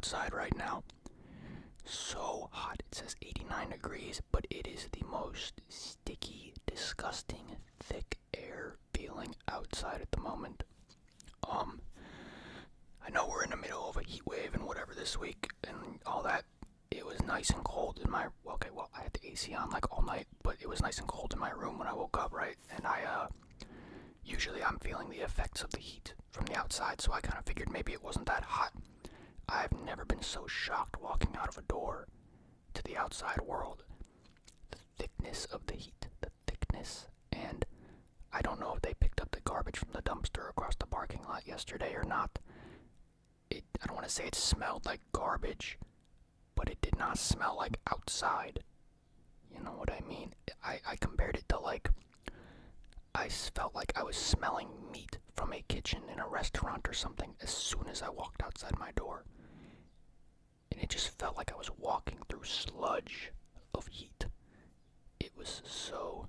outside right now. So hot. It says 89 degrees, but it is the most sticky, disgusting, thick air feeling outside at the moment. I know we're in the middle of a heat wave and whatever this week and all that. It was nice and cold in my, I had the AC on like all night, but it was nice and cold in my room when I woke up, right? And usually I'm feeling the effects of the heat from the outside, so I kind of figured maybe it wasn't that hot. I've never been so shocked walking out of a door to the outside world. The thickness of the heat, the thickness, and I don't know if they picked up the garbage from the dumpster across the parking lot yesterday or not. I don't want to say it smelled like garbage, but it did not smell like outside. You know what I mean? I compared it to like, I felt like I was smelling meat from a kitchen in a restaurant or something as soon as I walked outside my door. And it just felt like I was walking through sludge of heat. It was so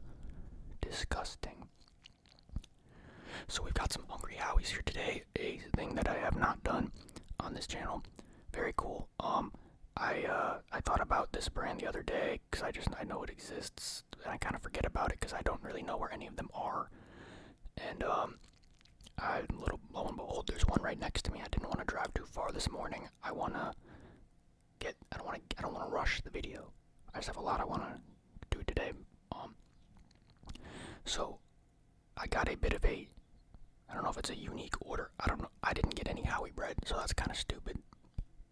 disgusting. So we've got some Hungry Howies here today, a thing that I have not done on this channel. Very cool. I thought about this brand the other day because I know it exists and I kind of forget about it because I don't really know where any of them are. And lo and behold, there's one right next to me. I didn't want to drive too far this morning. I don't want to rush the video. I just have a lot I want to do today. So I got a bit of I don't know if it's a unique order. I don't know. I didn't get any Howie bread, so that's kind of stupid.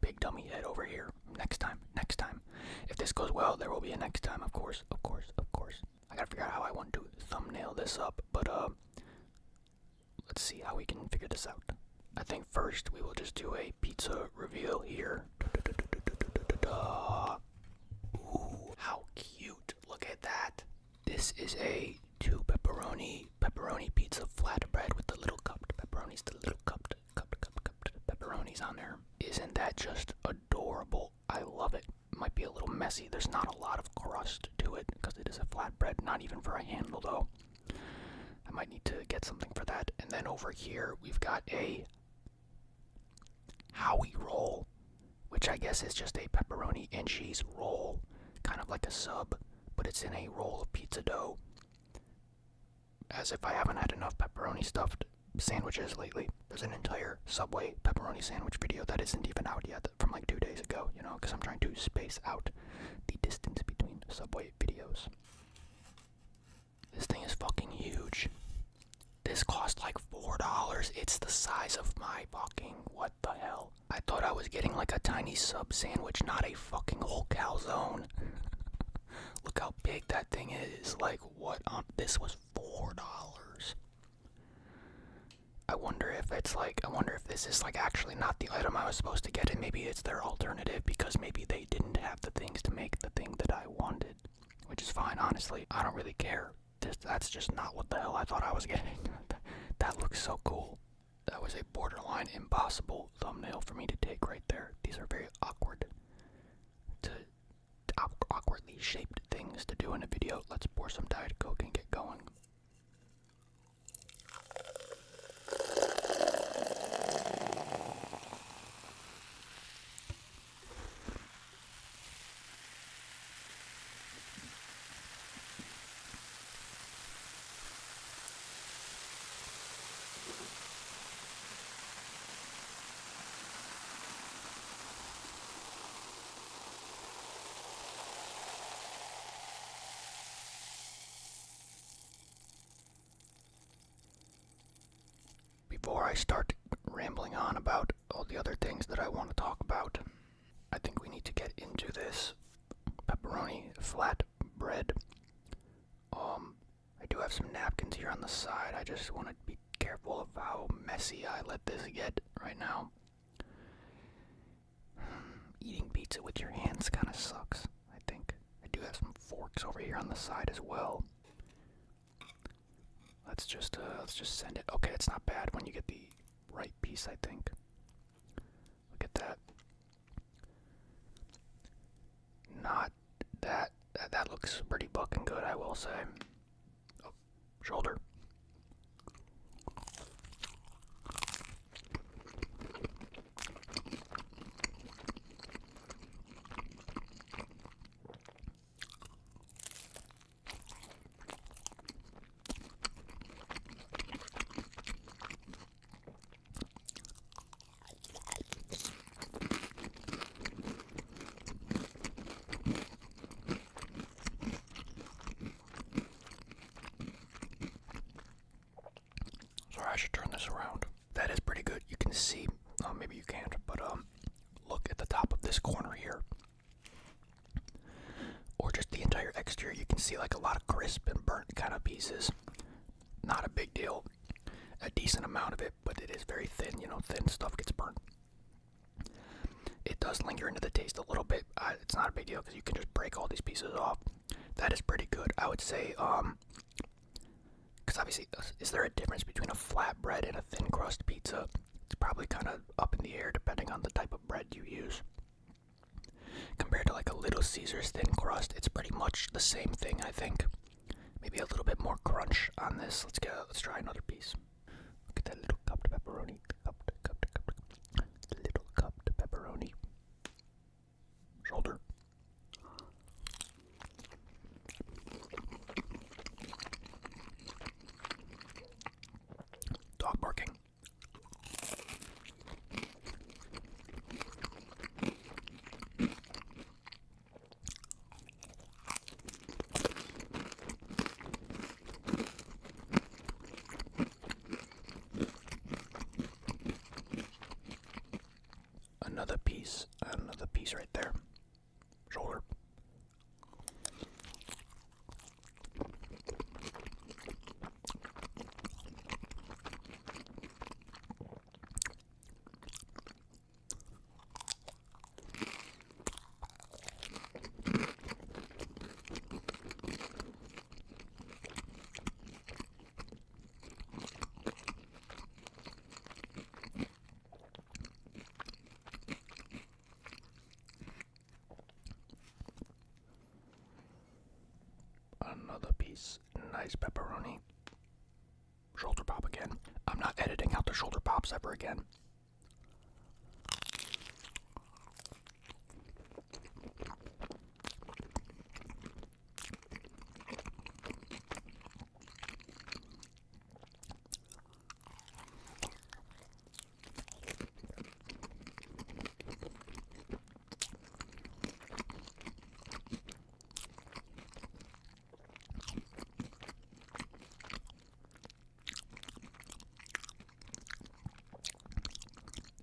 Big dummy head over here. Next time. If this goes well, there will be a next time, of course. I gotta figure out how I want to thumbnail this up, but let's see how we can figure this out. I think first we will just do a pizza reveal here. Ooh, how cute. Look at that. This is a 2 pepperoni pizza flatbread with the little cupped pepperonis, the little cupped pepperonis on there. Isn't that just adorable? I love it. Might be a little messy. There's not a lot of crust to it because it is a flatbread, not even for a handle though. I might need to get something for that. And then over here we've got a Howie roll, which I guess is just a pepperoni and cheese roll, kind of like a sub, but it's in a roll of pizza dough. As if I haven't had enough pepperoni stuffed sandwiches lately. There's an entire Subway pepperoni sandwich video that isn't even out yet from like 2 days ago, you know, because I'm trying to space out the distance between Subway videos. This thing is fucking huge. This cost like $4. It's the size of my fucking, what the hell? I thought I was getting like a tiny sub sandwich, not a fucking whole calzone. Look how big that thing is. Like, what? This was $4. I wonder if this is like actually not the item I was supposed to get, and maybe it's their alternative because maybe they didn't have the things to make the thing that I wanted, which is fine, honestly. I don't really care. That's just not what the hell I thought I was getting. That looks so cool. That was a borderline impossible thumbnail for me to take right there. These are very awkwardly shaped things to do in a video. Let's pour some Diet Coke and get going. Before I start rambling on about all the other things that I want to talk about, I think we need to get into this pepperoni flat bread. I do have some napkins here on the side. I just want to be careful of how messy I let this get right now. Eating pizza with your hands kind of sucks, I think. I do have some forks over here on the side as well. Let's just send it. Okay, it's not bad when you get the right piece, I think. Look at that. Not that. That looks pretty fucking good, I will say. Oh, shoulder. this around. That is pretty good. You can see, maybe you can't, but look at the top of this corner here. Or just the entire exterior, you can see like a lot of crisp and burnt kind of pieces. Not a big deal. A decent amount of it, but it is very thin, you know, thin stuff gets burnt. It does linger into the taste a little bit. It's not a big deal because you can just break all these pieces off. That is pretty good. I would say, because obviously, is there a difference between a flatbread and a thin crust pizza? It's probably kind of up in the air depending on the type of bread you use. Compared to like a Little Caesars thin crust, it's pretty much the same thing, I think. Maybe a little bit more crunch on this. Let's try another piece. Look at that little cupped pepperoni. Little cupped pepperoni. Shoulder. Dog barking. Another piece right there. Shoulder. Another piece. Nice pepperoni. Shoulder pop again. I'm not editing out the shoulder pops ever again.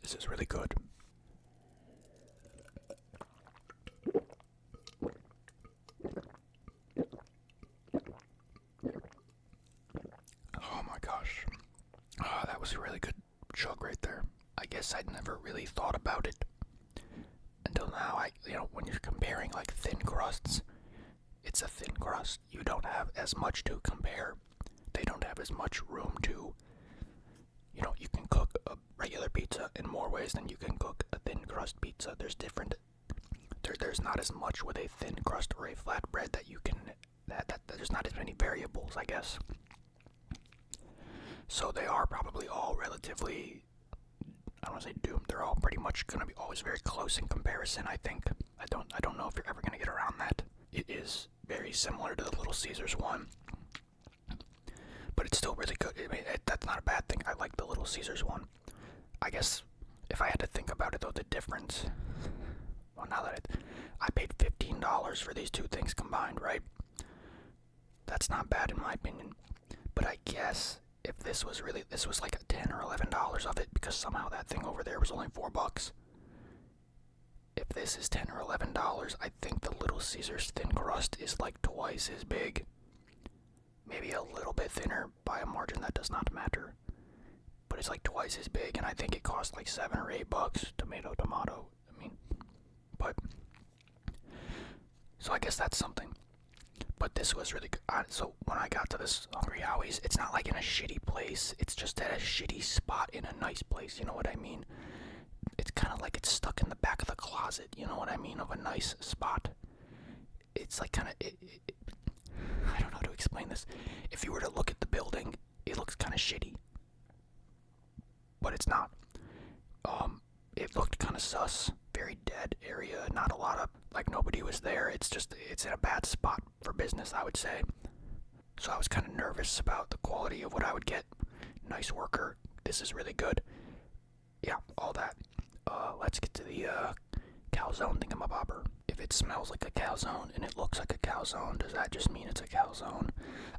This is really good. Oh my gosh. That was a really good chug right there. I guess I'd never really thought about it until now. When you're comparing like thin crusts, it's a thin crust. You don't have as much to compare. They don't have as much room to, you can cook a regular pizza in more ways than you can cook a thin crust pizza. There's not as much with a thin crust or a flatbread that you can, there's not as many variables, I guess. So they are probably all relatively, I don't want to say doomed, they're all pretty much going to be always very close in comparison, I think. I don't know if you're ever going to get around that. It is very similar to the Little Caesars one, but it's still really good. I mean, that's not a bad thing. I like the Little Caesars one. I guess if I had to think about it though, the difference, well, now that I paid $15 for these two things combined, right? That's not bad in my opinion. But I guess if this was like a $10 or $11 of it, because somehow that thing over there was only $4. If this is $10 or $11, I think the Little Caesars thin crust is like twice as big. Maybe a little bit thinner by a margin that does not matter. But it's like twice as big, and I think it costs like $7 or $8. Tomato. I mean, but so I guess that's something. But this was really good. So when I got to this Hungry Howie's, it's not like in a shitty place. It's just at a shitty spot in a nice place. You know what I mean? It's kind of like it's stuck in the back of the closet. You know what I mean? Of a nice spot. It's like kind of. I don't know how to explain this. If you were to look at the building, it looks kind of shitty. But it's not. It looked kind of sus. Very dead area. Not a lot of, like, nobody was there. It's in a bad spot for business, I would say. So I was kind of nervous about the quality of what I would get. Nice worker. This is really good. Yeah, all that. Let's get to the calzone thingamabobber. If it smells like a calzone and it looks like a calzone, does that just mean it's a calzone?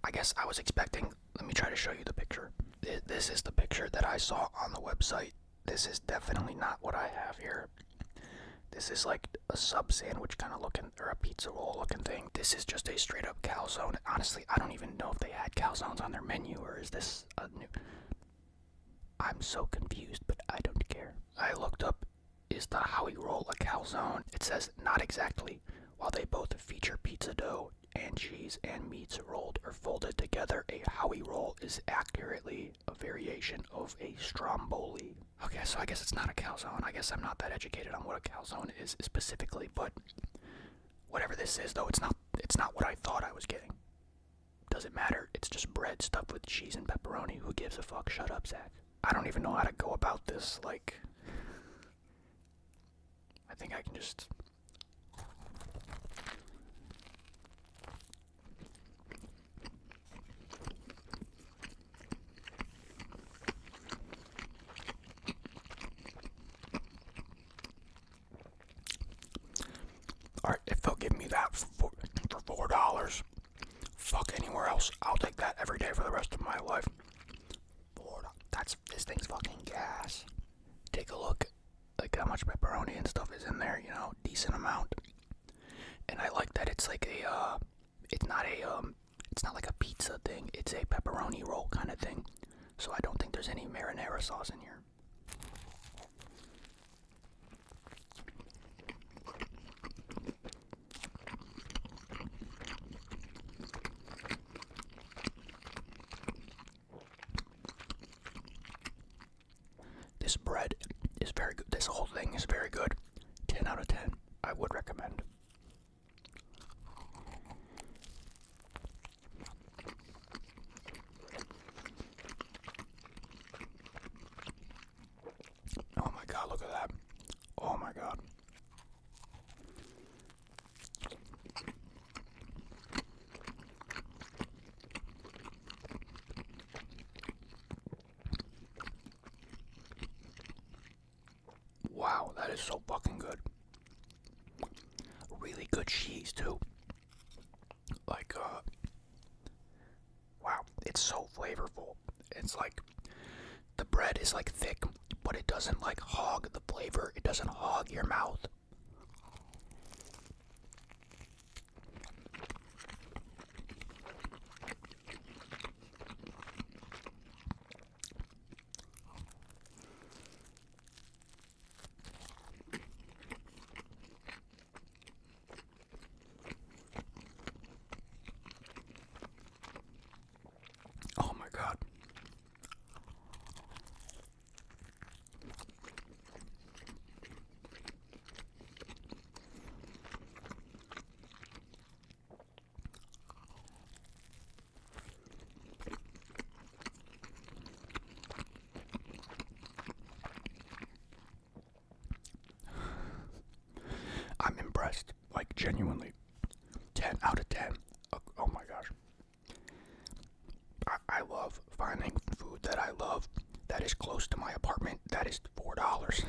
I guess I was expecting, let me try to show you the picture. This is the picture that I saw on the website. This is definitely not what I have here. This is like a sub sandwich kind of looking, or a pizza roll looking thing. This is just a straight up calzone. Honestly, I don't even know if they had calzones on their menu, or is this a new... I'm so confused, but I don't care. I looked up, is the Howie roll a calzone? It says not exactly. While they both feature pizza dough and cheese and meats rolled or folded together, a Howie roll is accurately a variation of a stromboli. Okay, so I guess it's not a calzone. I guess I'm not that educated on what a calzone is specifically, but whatever this is, though, it's not what I thought I was getting. Doesn't matter. It's just bread stuffed with cheese and pepperoni. Who gives a fuck? Shut up, Zach. I don't even know how to go about this. Like, I think I can just... Alright, if they'll give me that for $4, fuck anywhere else. I'll take that every day for the rest of my life. This thing's fucking gas. Take a look, like how much pepperoni and stuff is in there, you know, decent amount. And I like that it's like it's not like a pizza thing. It's a pepperoni roll kind of thing. So I don't think there's any marinara sauce in here. This bread is very good. This whole thing is very good. 10 out of 10. I would recommend. Oh my god, look at that. Oh my god. Wow, that is so fucking good. Really good cheese too. Like, wow, it's so flavorful. It's like, the bread is like thick, but it doesn't like hog the flavor. It doesn't hog your mouth. Oh my god. I'm impressed, like genuinely. 10 out of 10. Oh my gosh. I love finding food that I love that is close to my apartment. That is $4.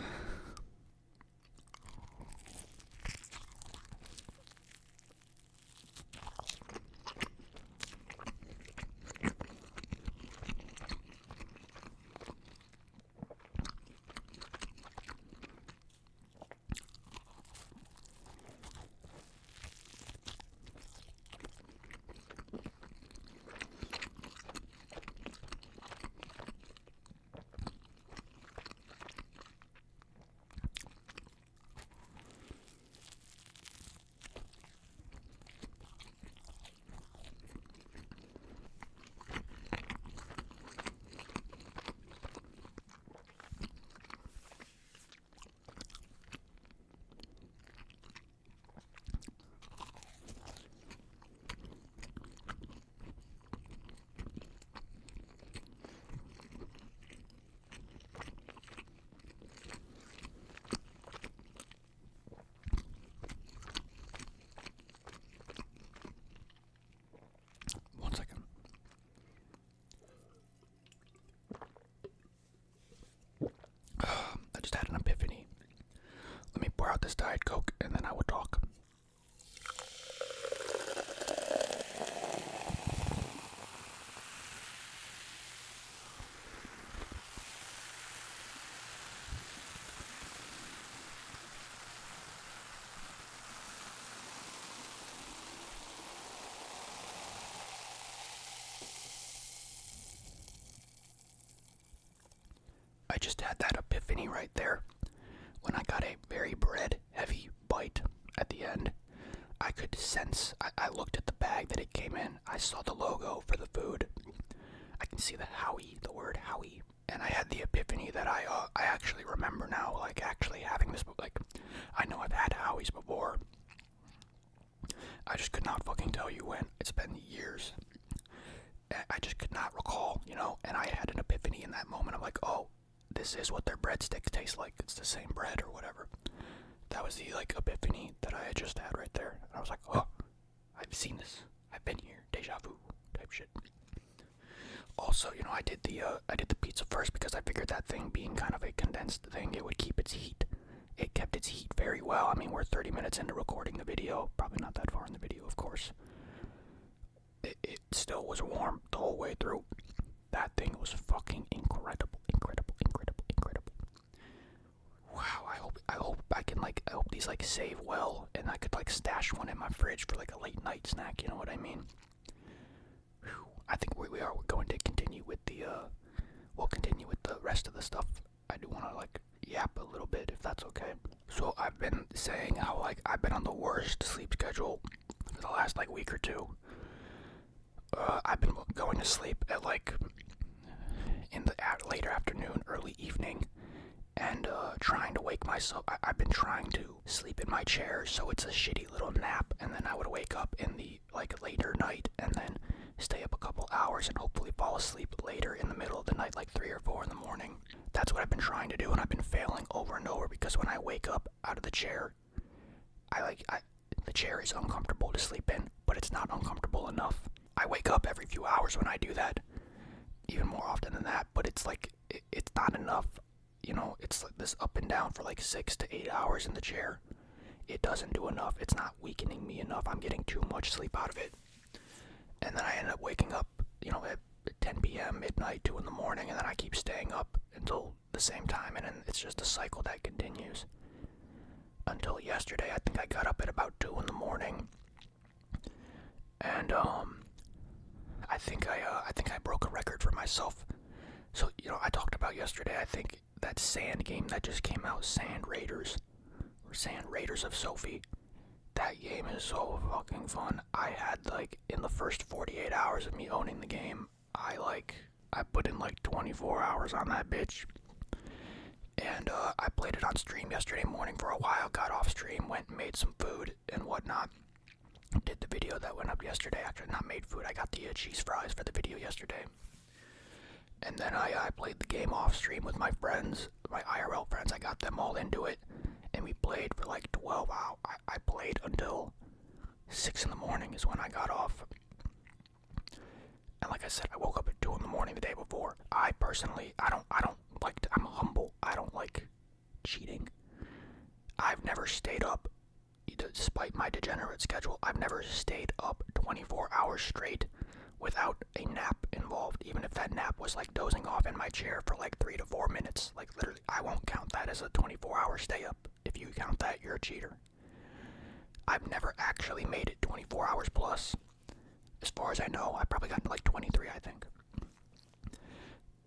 One second. I just had an epiphany. Let me pour out this Diet Coke and then I will talk. I just had that epiphany right there when I got a very bread heavy bite at the end. I could sense, I looked at the bag that it came in, I saw the logo for the food, I can see the Howie, the word Howie, and I had the epiphany that I actually remember now, like actually having this, like, I know I've had Howies before, I just could not fucking tell you when. It's been years. I just could not recall, you know, and I had an epiphany in that moment. I'm like, oh, this is what their breadsticks taste like. It's the same bread or whatever. That was the, like, epiphany that I had just had right there. And I was like, oh, I've seen this. I've been here. Deja vu type shit. Also, you know, I did the pizza first because I figured that thing being kind of a condensed thing, it would keep its heat. It kept its heat very well. I mean, we're 30 minutes into recording the video. Probably not that far in the video, of course. It still was warm the whole way through. That thing was fucking incredible. Wow, I hope I can, like, I hope these, like, save well, and I could, like, stash one in my fridge for, like, a late night snack, you know what I mean? Whew. I think we're going to continue with the, we'll continue with the rest of the stuff. I do want to, like, yap a little bit, if that's okay. So I've been saying how, like, I've been on the worst sleep schedule for the last, like, week or two. I've been going to sleep at, like, in the later afternoon, early evening, and trying to wake myself. I've been trying to sleep in my chair, so it's a shitty little nap, and then I would wake up in the, like, later night, and then stay up a couple hours, and hopefully fall asleep later in the middle of the night, like 3 or 4 in the morning. That's what I've been trying to do, and I've been failing over and over, because when I wake up out of the chair, the chair is uncomfortable to sleep in, but it's not uncomfortable enough. I wake up every few hours when I do that, even more often than that, but it's like, it's not enough. You know, it's like this up and down for like 6 to 8 hours in the chair. It doesn't do enough. It's not weakening me enough. I'm getting too much sleep out of it. And then I end up waking up, you know, at 10 p.m., midnight, 2 in the morning, and then I keep staying up until the same time, and then it's just a cycle that continues. Until yesterday, I think I got up at about 2 in the morning, and I think I broke a record for myself. So, you know, I talked about yesterday, I think, that Sand game that just came out, Sand Raiders, or Sand Raiders of Sophie. That game is so fucking fun. I had, like, in the first 48 hours of me owning the game, I put in like 24 hours on that bitch. And I played it on stream yesterday morning for a while, got off stream, went and made some food and whatnot. Did the video that went up yesterday. Actually, not made food, I got the cheese fries for the video yesterday. And then I played the game off stream with my friends, my IRL friends. I got them all into it, and we played for like 12 hours. I played until 6 in the morning is when I got off. And like I said, I woke up at 2 in the morning the day before. I personally, I don't like to, I'm humble. I don't like cheating. I've never stayed up, despite my degenerate schedule, I've never stayed up 24 hours straight without a nap involved, even if that nap was like dozing off in my chair for like 3 to 4 minutes. Like, literally, I won't count that as a 24-hour stay up. If you count that, you're a cheater. I've never actually made it 24 hours plus. As far as I know, I've probably gotten like 23, I think.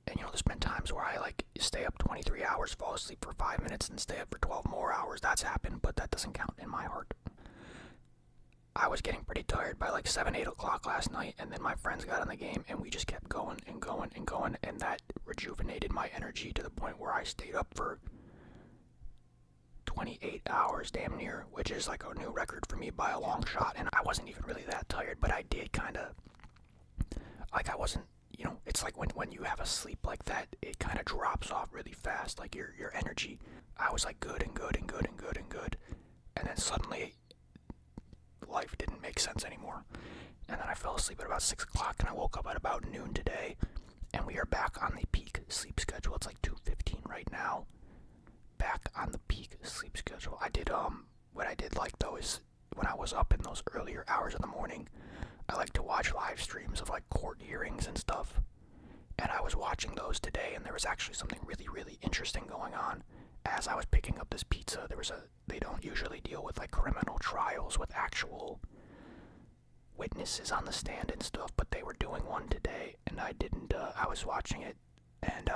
And, you know, there's been times where I, like, stay up 23 hours, fall asleep for 5 minutes, and stay up for 12 more hours. That's happened, but that doesn't count in my heart. I was getting pretty tired by like 7, 8 o'clock last night, and then my friends got in the game, and we just kept going and going and going, and that rejuvenated my energy to the point where I stayed up for 28 hours, damn near, which is like a new record for me by a long shot, and I wasn't even really that tired, but I did kind of, like, I wasn't, you know, it's like when you have a sleep like that, it kind of drops off really fast, like your energy. I was like good and good and good and good and good, and then suddenly life didn't make sense anymore. And then I fell asleep at about 6 o'clock, and I woke up at about noon today, and we are back on the peak sleep schedule. It's like 2:15 right now. Back on the peak sleep schedule. What I did like though is when I was up in those earlier hours of the morning, I like to watch live streams of like court hearings and stuff. And I was watching those today, and there was actually something really, really interesting going on. As I was picking up this pizza, they don't usually deal with like criminal trials with actual witnesses on the stand and stuff, but they were doing one today, and I was watching it, and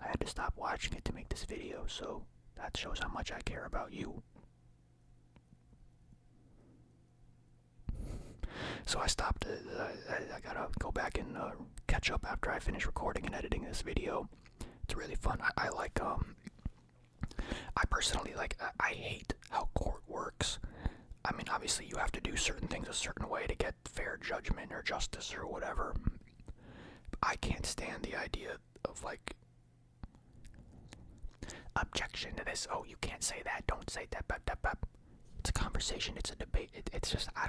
I had to stop watching it to make this video, so that shows how much I care about you. So I stopped. I gotta go back and catch up after I finish recording and editing this video. It's really fun. I like. I personally like. I hate how court works. I mean, obviously, you have to do certain things a certain way to get fair judgment or justice or whatever. I can't stand the idea of like objection to this. Oh, you can't say that. Don't say that. It's a conversation. It's a debate. It's just I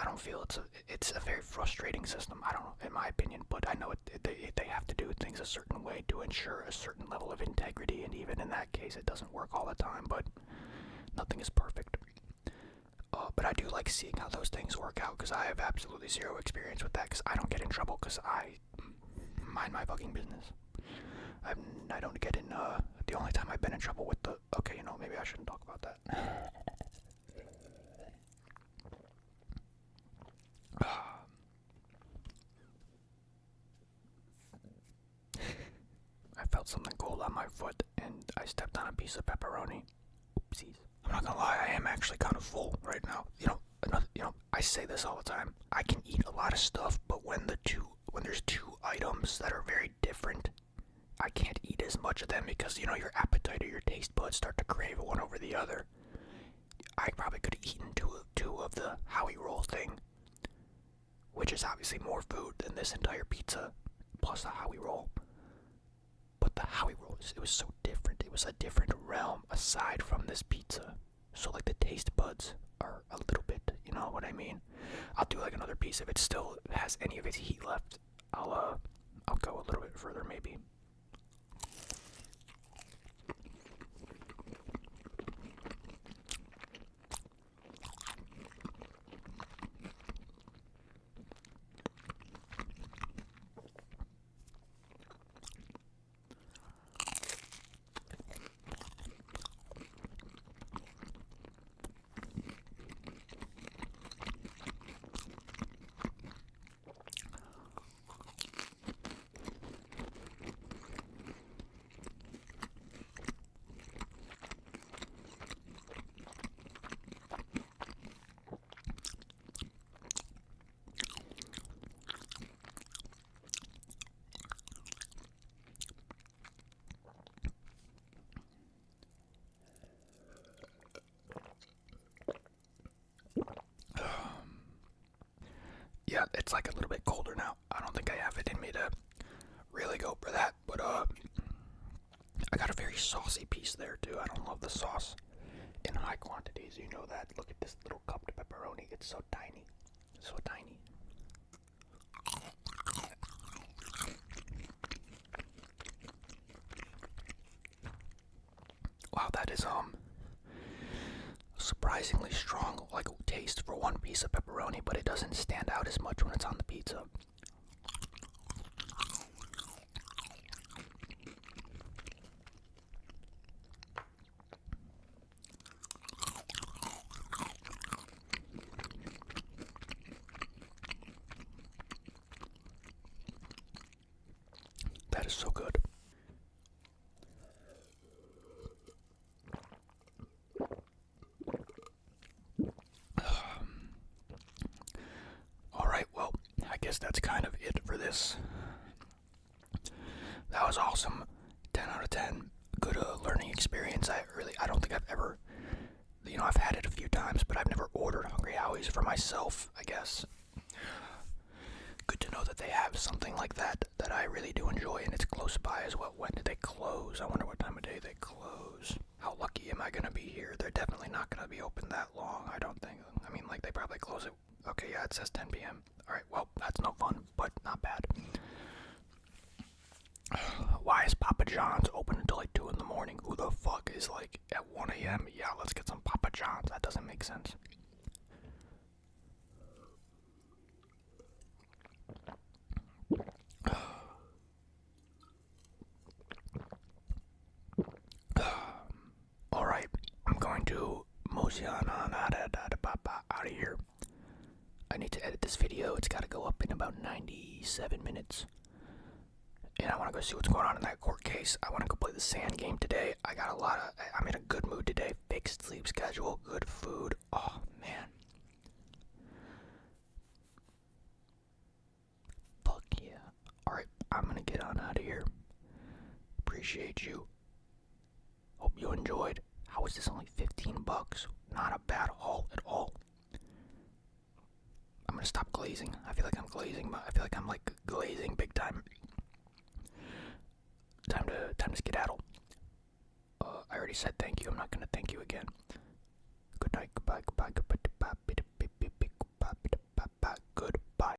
don't feel it's a very frustrating system. I don't know, in my opinion, but I know they have to do things a certain way to ensure a certain level of integrity, and even in that case, it doesn't work all the time. But nothing is perfect. But I do like seeing how those things work out because I have absolutely zero experience with that because I don't get in trouble because I mind my fucking business. I don't get in, the only time I've been in trouble with the, okay, you know, maybe I shouldn't talk about that. I felt something cold on my foot and I stepped on a piece of pepperoni. Oopsies. I'm not gonna lie, I am actually kind of full right now. I say this all the time. I can eat a lot of stuff, but when there's two items that are very different, I can't eat as much of them because, your appetite or your taste buds start to crave one over the other. I probably could have eaten two of the Howie roll thing, which is obviously more food than this entire pizza, plus the Howie roll. But the Howie roll, it was so different. It was a different realm aside from this pizza. So like the taste buds are a little bit, you know what I mean? I'll do like another piece if it still has any of its heat left. I'll go a little bit further maybe. Yeah, it's like a little bit colder now. I don't think I have it in me to really go for that, but I got a very saucy piece there too. I don't love the sauce in high quantities, you know that. Look at this little cupped pepperoni. It's so tiny. So tiny. Wow, that is surprisingly strong like taste for one piece of pepperoni, but it doesn't stand out as much when it's on the pizza. That is so good. Alright, well, I guess that's kind of it for this. That was awesome. 10 out of 10. Good learning experience. I don't think I've ever, I've had it a few times, but I've never ordered Hungry Howie's for myself, I guess. Good to know that they have something like that I really do enjoy, and it's close by as well. When do they close? I wonder what time of day they close. How lucky am I gonna be here? They're definitely not gonna be open that long, I don't think. I mean, like, they probably close it. Okay, yeah, it says 10 p.m. Alright, well, that's no fun, but not bad. Why is Papa John's open until like 2 in the morning? Who the fuck is like at 1 a.m.? Yeah, let's get some Papa John's. That doesn't make sense. Alright, I'm going to mosey on out of here. I need to edit this video. It's got to go up in about 97 minutes. and I want to go see what's going on in that court case. I want to go play the sand game today. I'm in a good mood today. Fixed sleep schedule, good food. Oh, man. Fuck yeah. Alright, I'm gonna get on out of here. Appreciate you. Hope you enjoyed. How is this only 15 bucks? Not a bad haul at all. I'm gonna stop glazing. I feel like I'm glazing, but I feel like I'm like glazing big time. Time to skedaddle. I already said thank you. I'm not gonna thank you again. Good night. Goodbye. Goodbye. Goodbye. Goodbye.